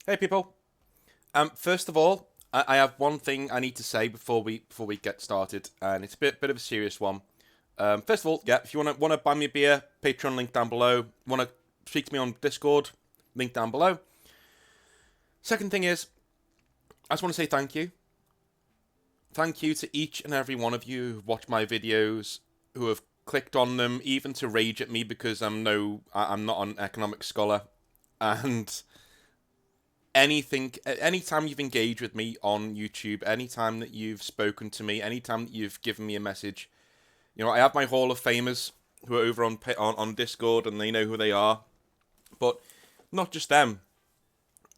Hey people. First of all, I have one thing I need to say before we get started, and it's a bit of a serious one. First of all, yeah, if you wanna buy me a beer, Patreon link down below. Wanna speak to me on Discord, link down below. Second thing is, I just want to say thank you. Thank you to each and every one of you who've watched my videos, who have clicked on them, even to rage at me because I'm not an economic scholar, and anytime you've engaged with me on YouTube, anytime that you've spoken to me, anytime that you've given me a message, I have my Hall of Famers who are over on Discord, and they know who they are. But not just them.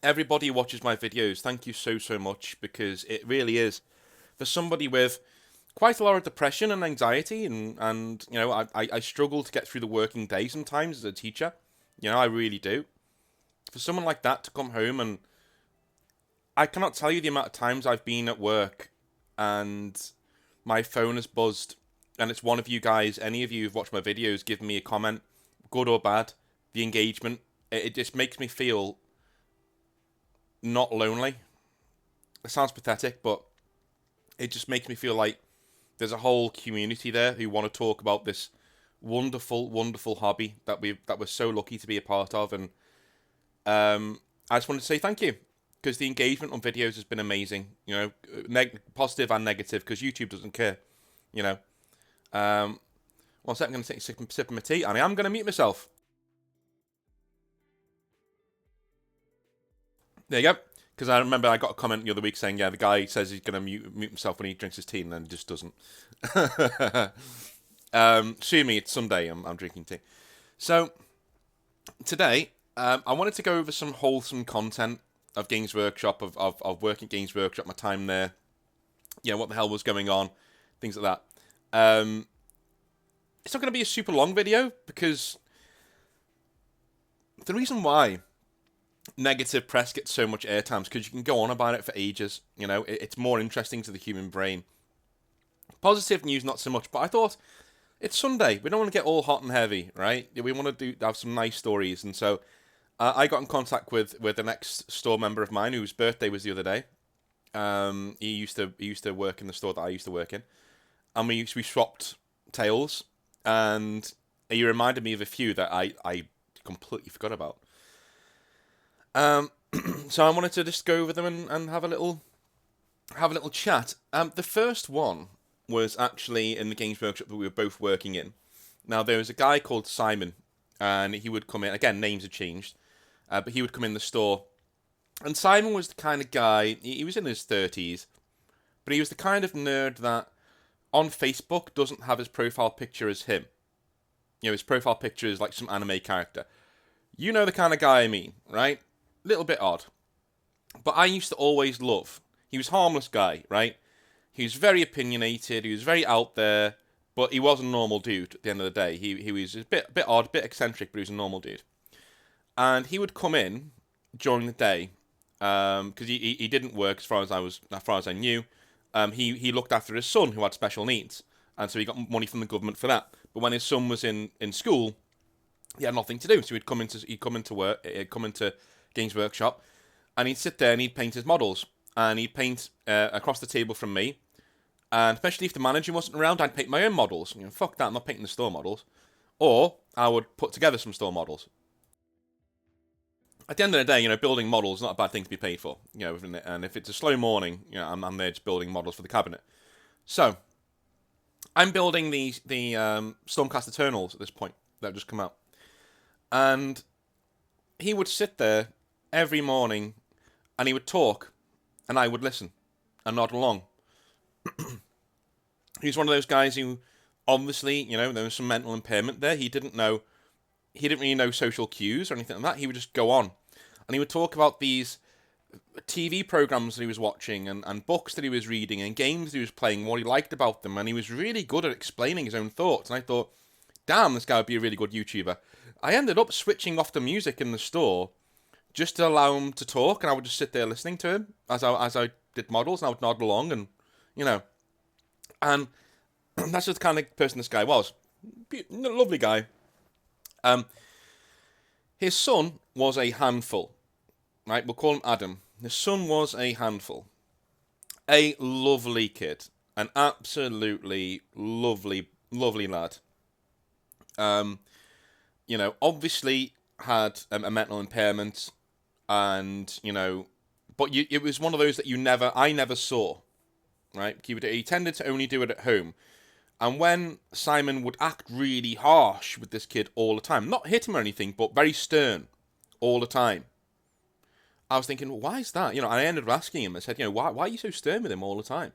Everybody who watches my videos, thank you so much, because it really is for somebody with quite a lot of depression and anxiety, and I struggle to get through the working day sometimes as a teacher. I really do. For someone like that to come home, and I cannot tell you the amount of times I've been at work and my phone has buzzed, and it's one of you guys, any of you who've watched my videos, give me a comment, good or bad, the engagement, it just makes me feel not lonely. It sounds pathetic, but it just makes me feel like there's a whole community there who want to talk about this wonderful hobby that we're so lucky to be a part of, and I just wanted to say thank you, because the engagement on videos has been amazing. Positive and negative, because YouTube doesn't care. One second, I'm going to take a sip of my tea, and I am going to mute myself. There you go. Because I remember I got a comment the other week saying, yeah, the guy says he's going to mute himself when he drinks his tea, and then just doesn't. Sue me, it's Sunday, I'm drinking tea. So, today, I wanted to go over some wholesome content of Games Workshop, of working at Games Workshop, my time there, what the hell was going on, things like that. It's not going to be a super long video, because the reason why negative press gets so much airtime is because you can go on about it for ages. It's more interesting to the human brain. Positive news, not so much, but I thought, it's Sunday, we don't want to get all hot and heavy, right? We want to have some nice stories, and so I got in contact with the next store member of mine whose birthday was the other day. He used to work in the store that I used to work in, and we swapped tales, and he reminded me of a few that I completely forgot about. So I wanted to just go over them and have a little chat. The first one was actually in the Games Workshop that we were both working in. Now, there was a guy called Simon, and he would come in. Again, names have changed, but he would come in the store. And Simon was the kind of guy, he was in his 30s, but he was the kind of nerd that on Facebook doesn't have his profile picture as him. His profile picture is like some anime character. You know the kind of guy I mean, right? Little bit odd. But I used to always love. He was a harmless guy, right? He was very opinionated, he was very out there, but he was a normal dude at the end of the day. He was a bit odd, a bit eccentric, but he was a normal dude. And he would come in during the day, because he didn't work as far as I knew. He looked after his son who had special needs, and so he got money from the government for that. But when his son was in school, he had nothing to do, so he'd come into Games Workshop, and he'd sit there and he'd paint his models, and he'd paint across the table from me, and especially if the manager wasn't around, I'd paint my own models. Fuck that, I'm not painting the store models. Or I would put together some store models. At the end of the day, building models is not a bad thing to be paid for. And if it's a slow morning, I'm there just building models for the cabinet. So, I'm building the Stormcast Eternals at this point that have just come out. And he would sit there every morning, and he would talk, and I would listen and nod along. He's one of those guys who, obviously, there was some mental impairment there. He didn't really know social cues or anything like that. He would just go on, and he would talk about these TV programs that he was watching, and books that he was reading, and games that he was playing, what he liked about them, and he was really good at explaining his own thoughts. And I thought, damn, this guy would be a really good YouTuber. I ended up switching off the music in the store just to allow him to talk, and I would just sit there listening to him as I did models, and I would nod along, and and that's just the kind of person this guy was. Lovely guy. His son was a handful. right? We'll call him Adam. His son was a handful. A lovely kid. An absolutely lovely, lovely lad. Um, obviously had a mental impairment, and but it was one of those that I never saw, right? He tended to only do it at home, and when Simon would act really harsh with this kid all the time, not hit him or anything, but very stern all the time, I was thinking, well, why is that? I ended up asking him. I said, why are you so stern with him all the time?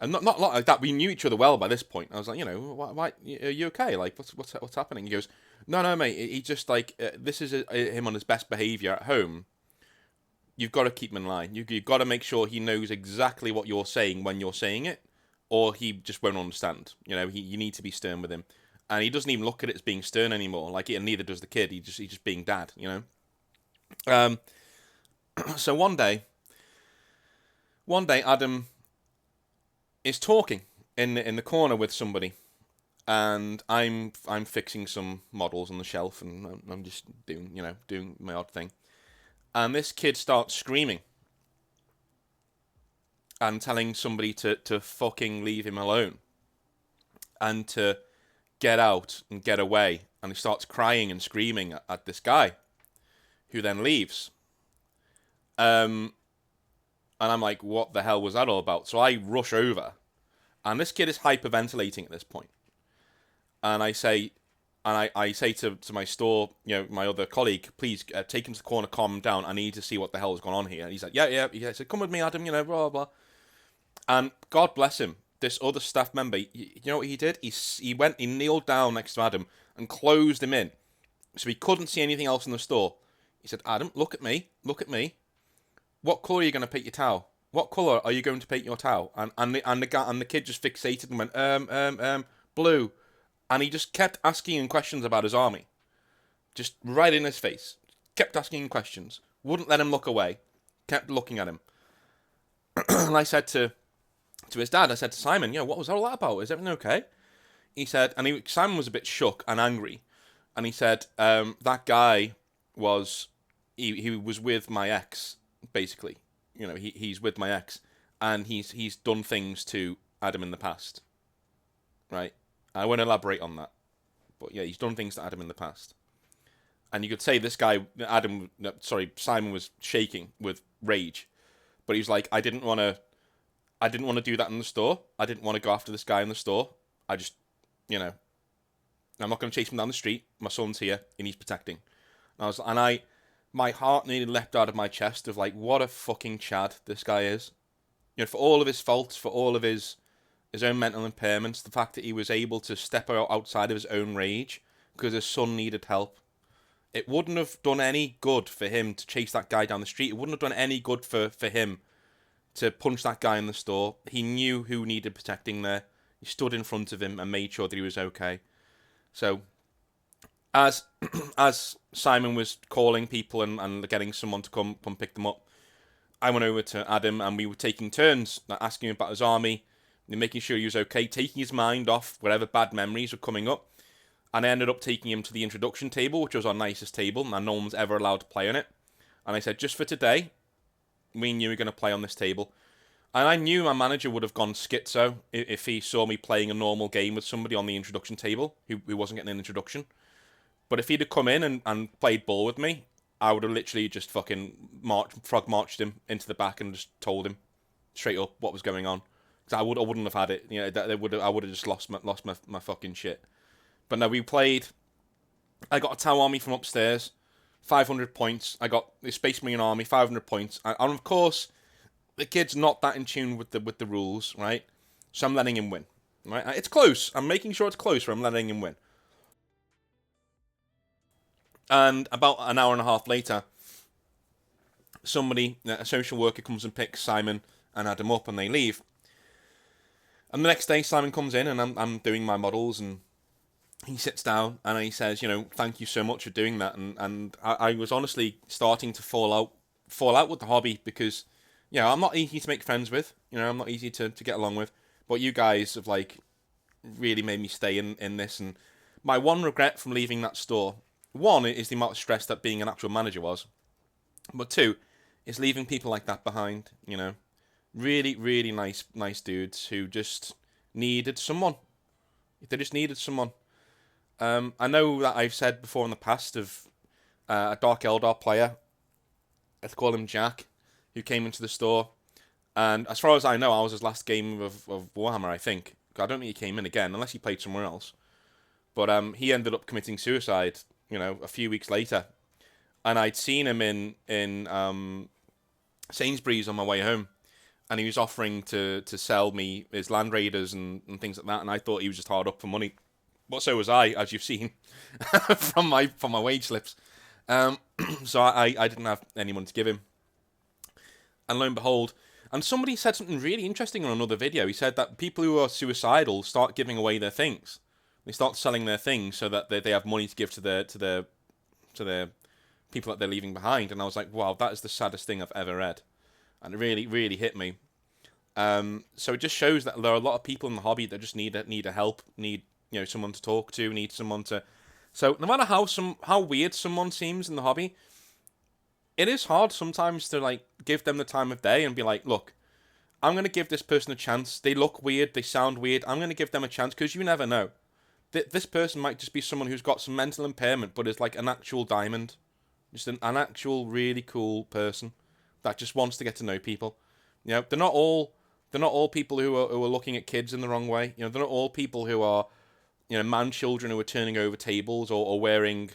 And not like that. We knew each other well by this point. I was like, why are you okay? Like, what's happening? He goes, no, mate. He just like this is him on his best behavior at home. You've got to keep him in line. You've got to make sure he knows exactly what you're saying when you're saying it, or he just won't understand. You need to be stern with him, and he doesn't even look at it as being stern anymore. Like, and neither does the kid. He's just being dad. So one day, Adam is talking in the corner with somebody, and I'm fixing some models on the shelf, and I'm just doing my odd thing, and this kid starts screaming and telling somebody to fucking leave him alone and to get out and get away, and he starts crying and screaming at this guy, who then leaves. And I'm like, what the hell was that all about? So I rush over, and this kid is hyperventilating at this point. And I say, I say to my store, my other colleague, please take him to the corner, calm him down. I need to see what the hell is going on here. And he's like, yeah. He said, come with me, Adam, blah, blah, blah. And God bless him, this other staff member, you know what he did? He kneeled down next to Adam and closed him in, so he couldn't see anything else in the store. He said, Adam, look at me. What colour are you going to paint your towel? What colour are you going to paint your towel? And the kid just fixated and went, blue. And he just kept asking him questions about his army. Just right in his face. Kept asking him questions. Wouldn't let him look away. Kept looking at him. And I said to his dad, I said to Simon, what was all that about? Is everything okay? He said, and Simon was a bit shook and angry. And he said, that guy was, he was with my ex, basically. He's with my ex, and he's done things to Adam in the past, right? I won't elaborate on that, but yeah, he's done things to Adam in the past, and you could say this guy, Simon was shaking with rage, but he was like, I didn't want to do that in the store. I didn't want to go after this guy in the store. I just, I'm not going to chase him down the street. My son's here, and he's protecting. My heart nearly leapt out of my chest of like, what a fucking Chad this guy is. For all of his faults, for all of his own mental impairments, the fact that he was able to step outside of his own rage because his son needed help. It wouldn't have done any good for him to chase that guy down the street. It wouldn't have done any good for him to punch that guy in the store. He knew who needed protecting there. He stood in front of him and made sure that he was okay. So, as Simon was calling people and getting someone to come pick them up, I went over to Adam, and we were taking turns asking him about his army, and making sure he was okay, taking his mind off whatever bad memories were coming up. And I ended up taking him to the introduction table, which was our nicest table, and no one was ever allowed to play on it. And I said, just for today, me and you are going to play on this table. And I knew my manager would have gone schizo if he saw me playing a normal game with somebody on the introduction table who wasn't getting an introduction. But if he'd have come in and played ball with me, I would have literally just fucking frog marched him into the back and just told him straight up what was going on. Because I wouldn't have had it. I would have just lost my fucking shit. But no, we played. I got a Tau army from upstairs, 500 points. I got the Space Marine army, 500 points. And of course, the kid's not that in tune with the rules, right? So I'm letting him win. Right? It's close. I'm making sure it's close, or I'm letting him win. And about an hour and a half later, a social worker, comes and picks Simon and Adam up, and they leave. And the next day, Simon comes in, and I'm doing my models, and he sits down, and he says, thank you so much for doing that. And I was honestly starting to fall out with the hobby, because, I'm not easy to make friends with. I'm not easy to get along with. But you guys have, really made me stay in this. And my one regret from leaving that store, one, is the amount of stress that being an actual manager was. But two, is leaving people like that behind. Really, really nice dudes who just needed someone. They just needed someone. I know that I've said before in the past of a Dark Eldar player, let's call him Jack, who came into the store. And as far as I know, I was his last game of Warhammer, I think. I don't think he came in again, unless he played somewhere else. But he ended up committing suicide, a few weeks later. And I'd seen him in Sainsbury's on my way home. And he was offering to sell me his Land Raiders and things like that. And I thought he was just hard up for money. But so was I, as you've seen from my wage slips. So I didn't have any money to give him. And lo and behold, and somebody said something really interesting on another video. He said that people who are suicidal start giving away their things. They start selling their things so that they have money to give to their people that they're leaving behind. And I was like, wow, that is the saddest thing I've ever read. And it really, really hit me. So it just shows that there are a lot of people in the hobby that just need a help, need someone to talk to, need someone to. So no matter how weird someone seems in the hobby, it is hard sometimes to like give them the time of day and be like, look, I'm gonna give this person a chance. They look weird, they sound weird. I'm gonna give them a chance because you never know. This person might just be someone who's got some mental impairment, but is like an actual diamond, just an actual really cool person that just wants to get to know people. They're not all people who are looking at kids in the wrong way. They're not all people who are man children who are turning over tables or wearing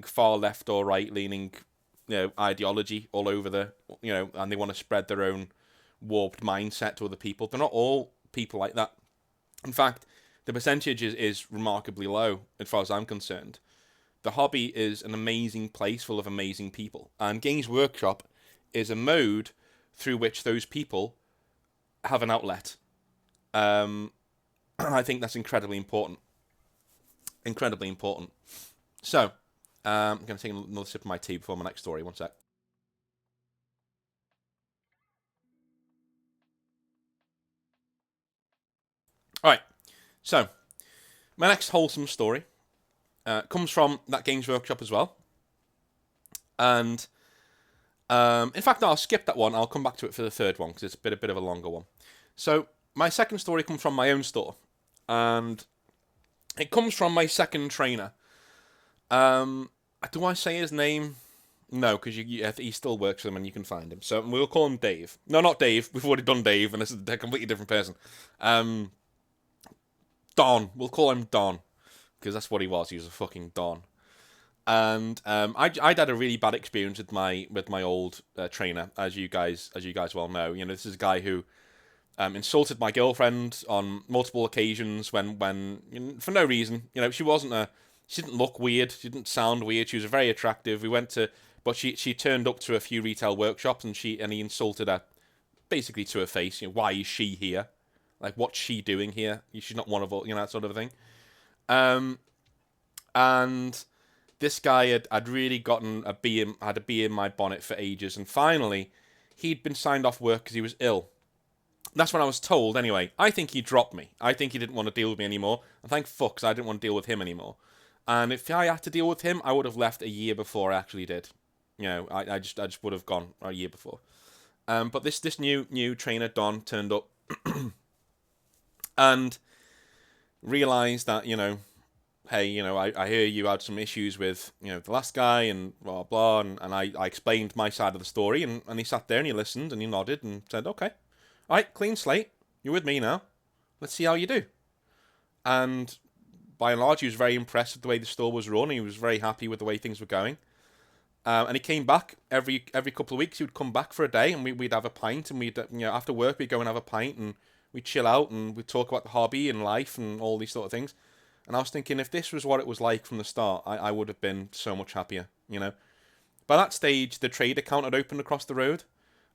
far left or right leaning ideology all over and they want to spread their own warped mindset to other people. They're not all people like that. In fact, the percentage is remarkably low as far as I'm concerned. The hobby is an amazing place full of amazing people, and Games Workshop is a mode through which those people have an outlet. I think that's incredibly important. Incredibly important. So, I'm going to take another sip of my tea before my next story. One sec. Alright, so, my next wholesome story comes from that Games Workshop as well. And, in fact, I'll skip that one. I'll come back to it for the third one, because it's a bit of a longer one. So, my second story comes from my own store. And it comes from my second trainer. Do I say his name? No, because he still works for them and you can find him. So we'll call him Dave. No, not Dave. We've already done Dave, and this is a completely different person. Don. We'll call him Don, because that's what he was. He was a fucking Don. And I'd had a really bad experience with my old trainer, as you guys well know. This is a guy who insulted my girlfriend on multiple occasions when for no reason. She didn't look weird. She didn't sound weird. She was very attractive. But she turned up to a few retail workshops and he insulted her, basically to her face. Why is she here? Like, what's she doing here? She's not one of us. That sort of thing. And this guy had really gotten had a bee in my bonnet for ages, and finally, he'd been signed off work because he was ill. That's what I was told, anyway. I think he dropped me. I think he didn't want to deal with me anymore. And thank fuck, because I didn't want to deal with him anymore. And if I had to deal with him, I would have left a year before I actually did. I just would have gone a year before. But this new trainer, Don, turned up and realised that, hey, I hear you had some issues with, the last guy and blah, blah, and I explained my side of the story, and he sat there and he listened and he nodded and said, okay. All right, clean slate. You're with me now. Let's see how you do. And by and large, he was very impressed with the way the store was run. He was very happy with the way things were going. And he came back every couple of weeks. He would come back for a day, and we'd have a pint. And we'd, after work, we'd go and have a pint, and we'd chill out, and we'd talk about the hobby and life and all these sort of things. And I was thinking, if this was what it was like from the start, I would have been so much happier. By that stage, the trade account had opened across the road,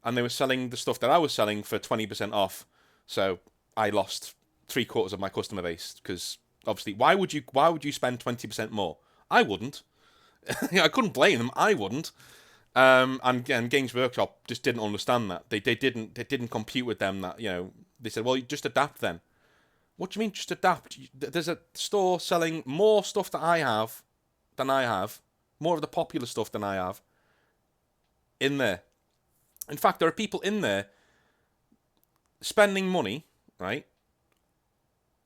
and they were selling the stuff that I was selling for 20% off. So I lost 3/4 of my customer base, because obviously, why would you spend 20% more? I wouldn't. I couldn't blame them. I wouldn't. And Games Workshop just didn't understand that. They didn't compute with them that, they said, well, you just adapt then. What do you mean just adapt? There's a store selling more stuff that I have than I have, more of the popular stuff than I have. in there. In fact, there are people in there spending money, right,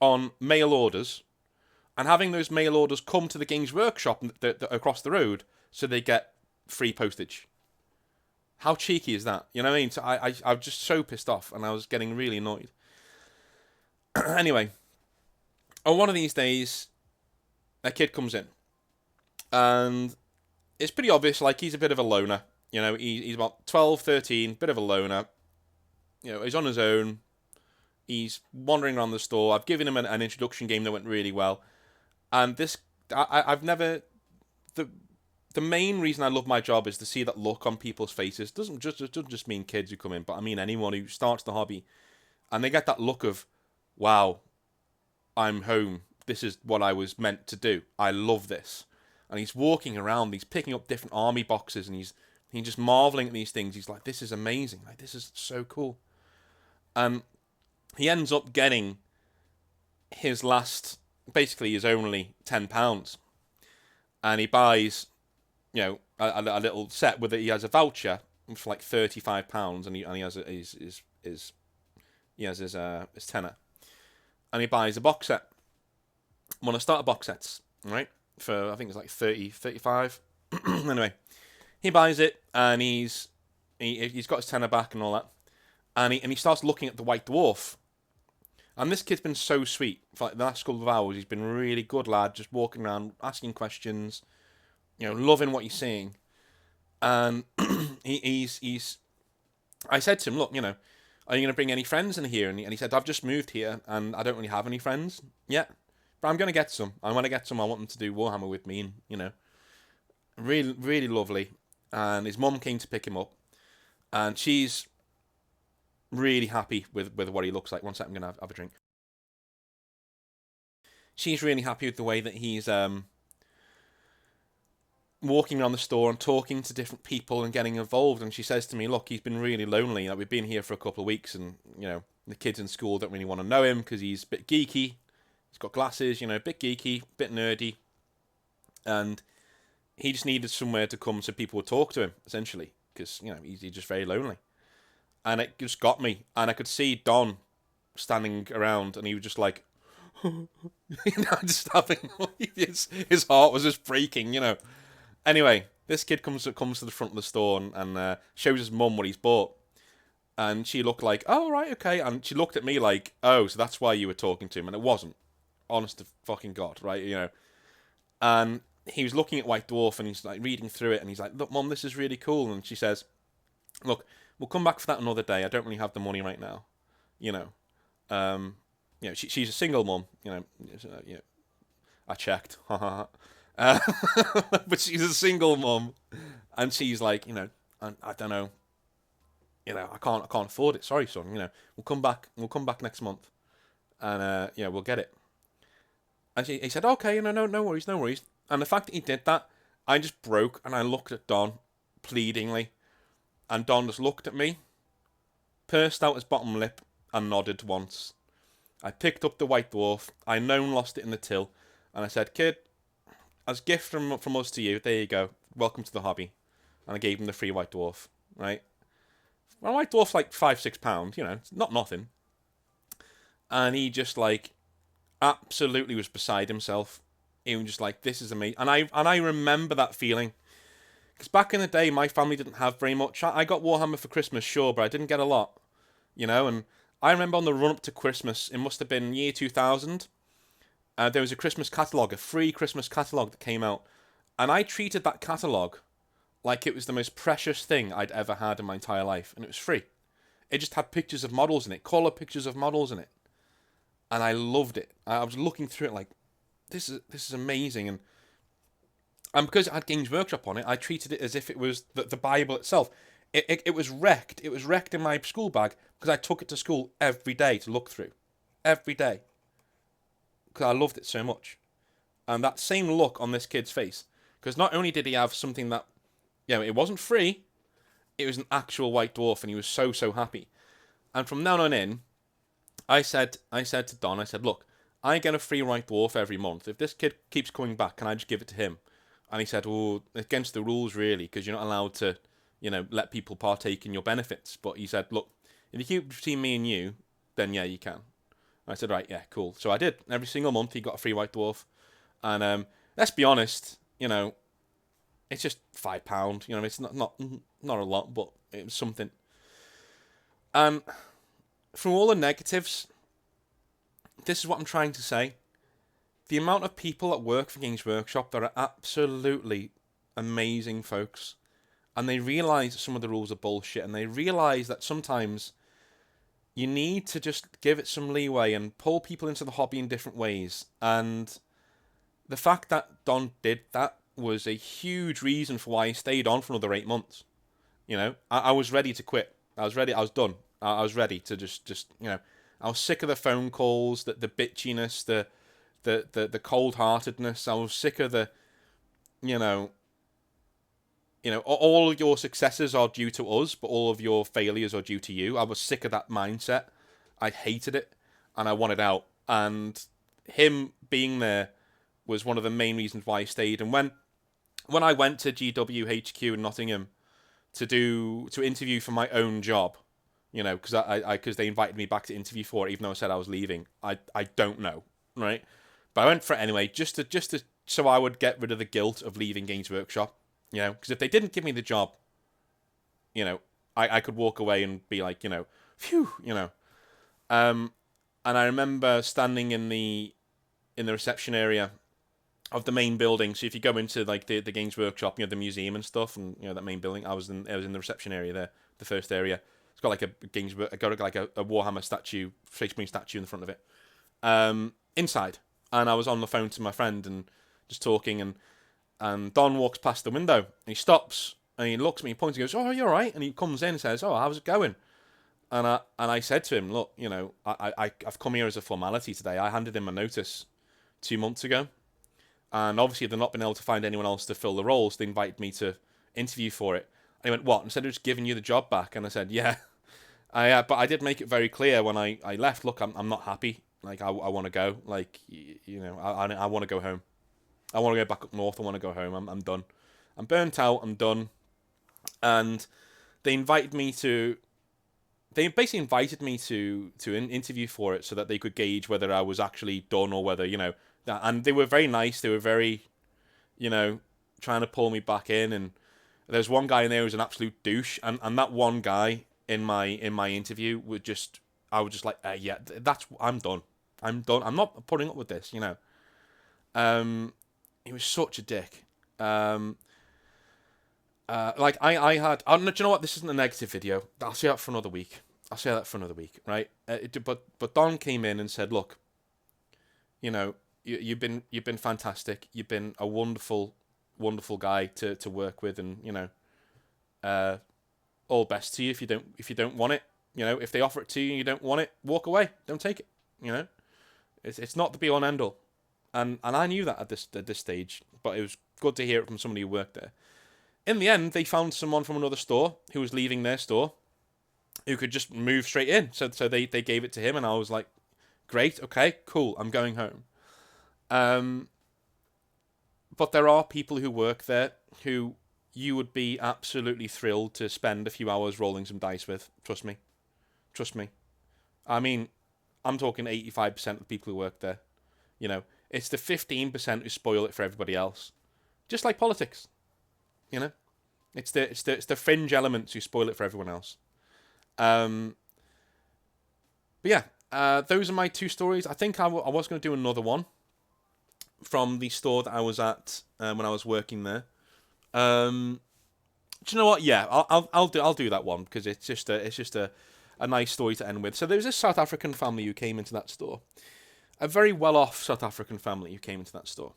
on mail orders and having those mail orders come to the Games Workshop across the road so they get free postage. How cheeky is that? You know what I mean? So I was just so pissed off and I was getting really annoyed. Anyway, on one of these days, a kid comes in and it's pretty obvious, like, he's a bit of a loner. You know, he's about 12, 13, bit of a loner. You know, he's on his own. He's wandering around the store. I've given him an introduction game that went really well. And this, I've never... The main reason I love my job is to see that look on people's faces. Doesn't just mean kids who come in, but I mean anyone who starts the hobby. And they get that look of, wow, I'm home. This is what I was meant to do. I love this. And he's walking around. He's picking up different army boxes, and he's just marveling at these things. He's like, this is amazing. Like, this is so cool. He ends up getting his last, basically his only £10, and he buys, you know, a little set with it. He has a voucher for like £35, and he has his tenner, and he buys a box set. One of starter box sets, right? For I think it's like 30, 35. Anyway, he buys it, and he's got his tenner back and all that, and he starts looking at the White Dwarf. And this kid's been so sweet for like the last couple of hours. He's been a really good lad, just walking around, asking questions, you know, loving what he's seeing. And he's. I said to him, look, you know, are you going to bring any friends in here? And he said, I've just moved here, and I don't really have any friends yet. But I'm going to get some. And when I get some, I want them to do Warhammer with me. And, you know, really, really lovely. And his mum came to pick him up. And she's really happy with what he looks like. One second, I'm going to have a drink. She's really happy with the way that he's walking around the store and talking to different people and getting involved. And she says to me, look, he's been really lonely. Like, we've been here for a couple of weeks, and, you know, the kids in school don't really want to know him because he's a bit geeky. He's got glasses, you know, a bit geeky, a bit nerdy. And he just needed somewhere to come so people would talk to him, essentially, because, you know, he's just very lonely. And it just got me. And I could see Don standing around, and he was just like, you know, just having, his heart was just breaking, you know. Anyway, this kid comes to the front of the store and shows his mum what he's bought. And she looked like, oh, right, okay. And she looked at me like, oh, so that's why you were talking to him. And it wasn't. Honest to fucking God, right? You know. And he was looking at White Dwarf, and he's like reading through it, and he's like, look, Mum, this is really cool. And she says, look, we'll come back for that another day. I don't really have the money right now. You know. You know, she's a single mum. You know, I checked. But she's a single mum, and she's like, you know, I don't know. You know, I can't afford it. Sorry, son. You know, we'll come back next month, and yeah, we'll get it. And he said, okay, you know, no worries. And the fact that he did that, I just broke, and I looked at Don pleadingly, and Don just looked at me, pursed out his bottom lip, and nodded once. I picked up the White Dwarf. I known lost it in the till, and I said, kid, as a gift from us to you, there you go. Welcome to the hobby. And I gave him the free White Dwarf, right? Well, White Dwarf's like £5-6, you know, it's not nothing. And he just like absolutely was beside himself. He was just like, this is amazing. And I remember that feeling. Because back in the day, my family didn't have very much. I got Warhammer for Christmas, sure, but I didn't get a lot. You know, and I remember on the run-up to Christmas, it must have been year 2000, there was a Christmas catalogue, a free Christmas catalogue that came out. And I treated that catalogue like it was the most precious thing I'd ever had in my entire life. And it was free. It just had pictures of models in it, colour pictures of models in it. And I loved it. I was looking through it like, this is amazing. And because it had Games Workshop on it, I treated it as if it was the Bible itself. It was wrecked. It was wrecked in my school bag because I took it to school every day to look through. Every day. Because I loved it so much. And that same look on this kid's face. Because not only did he have something that, you know, it wasn't free, it was an actual White Dwarf, and he was so happy. And from now on in, I said to Don, I said, look, I get a free White Dwarf every month. If this kid keeps coming back, can I just give it to him? And he said, oh, it's against the rules, really, because you're not allowed to let people partake in your benefits. But he said, look, if you keep it between me and you, then yeah, you can. I said, right, yeah, cool. So I did. Every single month he got a free White Dwarf. And let's be honest, it's just £5. It's not a lot, but it was something. And from all the negatives, this is what I'm trying to say. The amount of people that work for Games Workshop that are absolutely amazing folks, and they realise that some of the rules are bullshit, and they realise that sometimes you need to just give it some leeway and pull people into the hobby in different ways. And the fact that Don did that was a huge reason for why he stayed on for another 8 months. I was ready to quit. I was ready. I was done. I was ready to just I was sick of the phone calls, the bitchiness, the cold-heartedness. I was sick of the, all your successes are due to us, but all of your failures are due to you. I was sick of that mindset. I hated it, and I wanted out. And him being there was one of the main reasons why I stayed. And when I went to GWHQ in Nottingham to interview for my own job, because they invited me back to interview for it, even though I said I was leaving. I don't know, right? But I went for it anyway, just to so I would get rid of the guilt of leaving Games Workshop, because if they didn't give me the job, I could walk away and be like, phew, and I remember standing in the reception area of the main building. So if you go into like the Games Workshop, the museum and stuff, and that main building, I was in the reception area there, the first area. It's got like a Warhammer statue, Space Marine statue in the front of it. Inside, and I was on the phone to my friend and just talking, and Don walks past the window and he stops and he looks at me, he points, and goes, "Oh, you're all right," and he comes in and says, "Oh, how's it going?" And I said to him, "Look, I've come here as a formality today. I handed in my notice 2 months ago, and obviously they've not been able to find anyone else to fill the roles. They invited me to interview for it." And he went, "What?" Instead of just giving you the job back. And I said, "Yeah." But I did make it very clear when I left. Look, I'm not happy. Like I want to go. Like I want to go home. I want to go back up north. I want to go home. I'm done. I'm burnt out. I'm done. And they invited me to. They basically invited me to an interview for it so that they could gauge whether I was actually done or whether And they were very nice. They were very, trying to pull me back in. And there's one guy in there who's an absolute douche. And that one guy in my interview I was just like, yeah, I'm done. I'm done. I'm not putting up with this. He was such a dick. Like I had. Do you know what? This isn't a negative video. I'll say that for another week. Right? But Don came in and said, "Look, you've been fantastic. You've been a wonderful guy to work with, and all best to you. If you don't want it, if they offer it to you and you don't want it, walk away. Don't take it. It's not the be all and end all." And I knew that at this stage, but it was good to hear it from somebody who worked there. In the end, they found someone from another store who was leaving their store who could just move straight in. So they gave it to him, and I was like, great, okay, cool, I'm going home. But there are people who work there who you would be absolutely thrilled to spend a few hours rolling some dice with. Trust me. I mean, I'm talking 85% of the people who work there. It's the 15% who spoil it for everybody else. Just like politics. It's the fringe elements who spoil it for everyone else. But yeah, those are my two stories. I think I was going to do another one from the store that I was at when I was working there. Do you know what? Yeah, I'll do that one because it's just a nice story to end with. So there was this South African family who came into that store, a very well-off South African family who came into that store,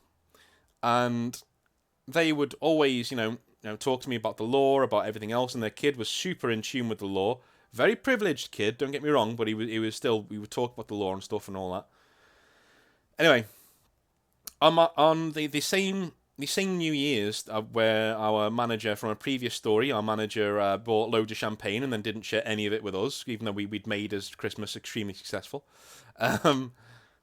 and they would always, talk to me about the law, about everything else, and their kid was super in tune with the law. Very privileged kid, don't get me wrong, but he was still, we would talk about the law and stuff and all that. Anyway, on the same New Year's, where our manager from a previous story, bought loads of champagne and then didn't share any of it with us, even though we'd made his Christmas extremely successful.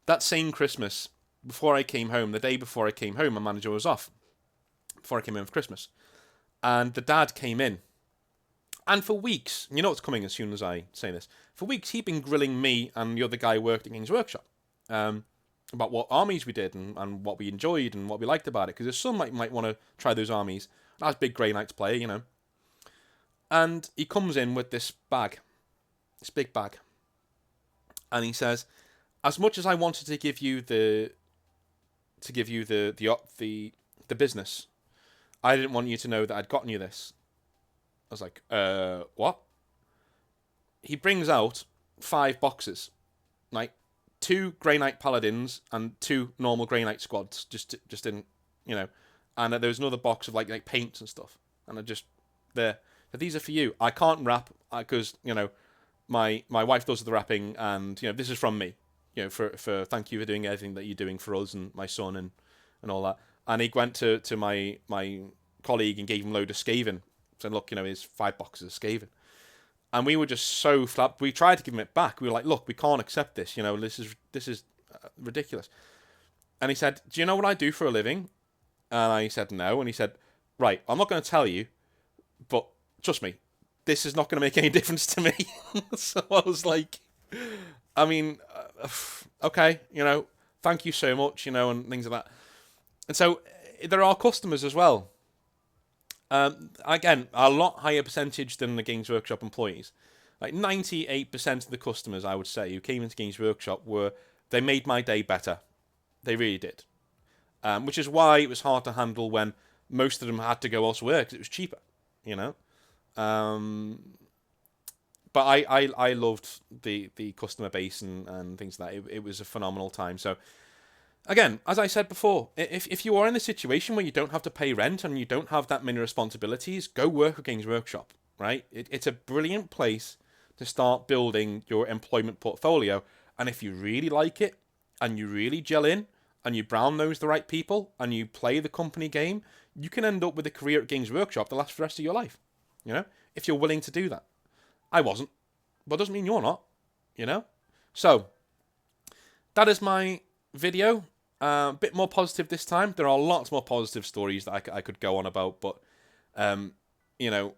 That same Christmas, the day before I came home, my manager was off. Before I came home for Christmas. And the dad came in And for weeks, you know what's coming as soon as I say this. For weeks, he'd been grilling me and the other guy who worked at Games Workshop about what armies we did and what we enjoyed and what we liked about it. Because his son might want to try those armies. I was a big Grey Knights player, you know. And he comes in with this bag, this big bag, and he says, "As much as I wanted to give you the business, I didn't want you to know that I'd gotten you this." I was like, what? He brings out 5 boxes, like 2 Grey Knight Paladins and 2 normal Grey Knight squads, just in, you know, and there was another box of like paints and stuff, and I just there. These are for you. I can't wrap because you know my wife does the wrapping, and you know this is from me. You know for thank you for doing everything that you're doing for us and my son and all that. And he went to my colleague and gave him a load of Skaven. Saying, look, you know, here's 5 boxes of Skaven. And we were just so flat. We tried to give him it back. We were like, look, we can't accept this. You know, this is ridiculous. And he said, do you know what I do for a living? And I said, no. And he said, right, I'm not going to tell you, but trust me, this is not going to make any difference to me. So I was like, I mean, okay, you know, thank you so much, you know, and things like that. And so there are customers as well. Again, a lot higher percentage than the Games Workshop employees. Like 98% of the customers, I would say, who came into Games Workshop they made my day better. They really did. Which is why it was hard to handle when most of them had to go elsewhere because it was cheaper, you know. But I loved the customer base and things like that. It was a phenomenal time. So again, as I said before, if you are in a situation where you don't have to pay rent and you don't have that many responsibilities, go work at Games Workshop, right? It's a brilliant place to start building your employment portfolio. And if you really like it and you really gel in and you brown nose the right people and you play the company game, you can end up with a career at Games Workshop that lasts for the rest of your life, you know, if you're willing to do that. I wasn't, but it doesn't mean you're not, you know? So, that is my video. A bit more positive this time. There are lots more positive stories that I could go on about, but you know,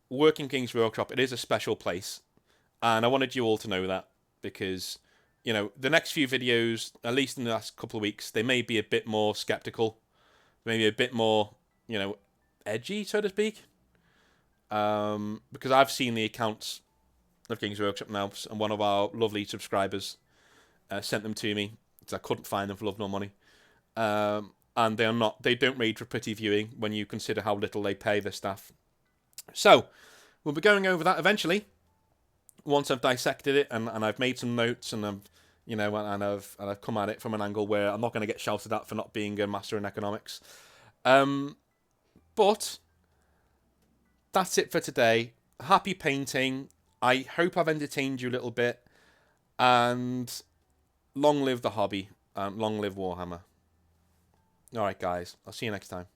working Games Workshop, it is a special place, and I wanted you all to know that because you know the next few videos, at least in the last couple of weeks, they may be a bit more skeptical, maybe a bit more, you know, edgy, so to speak, because I've seen the accounts of Games Workshop now, and one of our lovely subscribers sent them to me. I couldn't find them for love nor money. And they don't read for pretty viewing when you consider how little they pay their staff. So, we'll be going over that eventually. Once I've dissected it and I've made some notes and I've come at it from an angle where I'm not going to get shouted at for not being a master in economics. But that's it for today. Happy painting. I hope I've entertained you a little bit. And long live the hobby, and long live Warhammer. Alright guys, I'll see you next time.